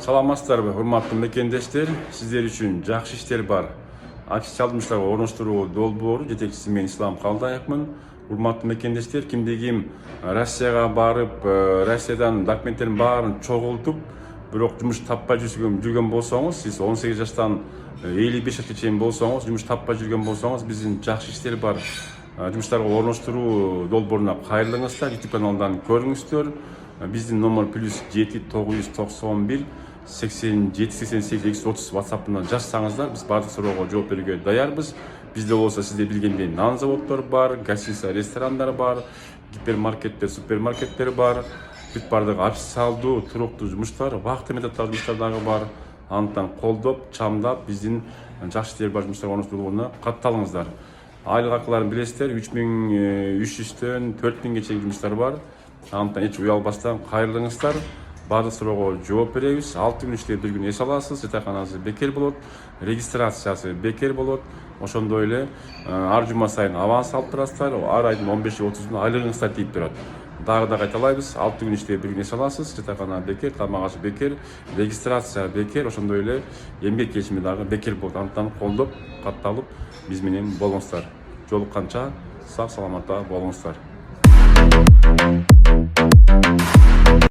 Саламатсыздарбы, урматтуу мекендештер. Сиздер үчүн жакшы иштер бар. Официалдуу муштарга орноштуруу долбоору жетекчиси мен Ислам Калдаевмын. Урматтуу мекендештер, кимде ким Россияга барып, Россиядан документтерин баарын чогултуп, бирок жумуш таппай жүргөн болсоңуз, сиз 18 жаштан 55 жашка чейин болсоңуз, жумуш таппай жүргөн болсоңуз, биздин жакшы иштер бар. Жумуштарга орноштуруу долбооруна кайрылыңыздар, YouTube каналынан көрүңүздөр. Биздин номер +7 991 87 88 230 WhatsApp-ынан жазсаңыздар, биз бардык суроого жооп берүүгө даярбыз. Бизде болсо сизде билгендей нан заводдор бар, гостиница, ресторандар бар, гипермаркеттер, супермаркеттер бар. Бүт бардык официалдуу, туруктуу жумуштар, вакыты методдагы жумуштар дагы бар. Андыктан колдоп, чамдап биздин жакшы иштер бар жумуштарга орноштурууна катталыңыздар. Айлык акыларын билесиздер, 3300төн 4000ге чейин жумуштар бар. Андыктан эч уялбастан кайрылыңыздар. Бардык суроого жооп беребиз. 6 күн иштеп 1 күн эс аласыз, жатаканаңыз бекер болот, регистрациясы бекер болот. Ошондой эле ар жума сайын аванс алып турасыздар, ар айдын 15-30-уна айлыгыңыздар тийип турат. Дагы кайталайбыз, 6 күн иштеп 1 күн эс аласыз, жатакана бекер, тамак аш бекер, регистрация бекер, ошондой эле эмгек келишими дагы бекер болот. Андыктан колдоп, катталып биз менен болуңуздар. Жолукканча сак саламатта болуңуздар.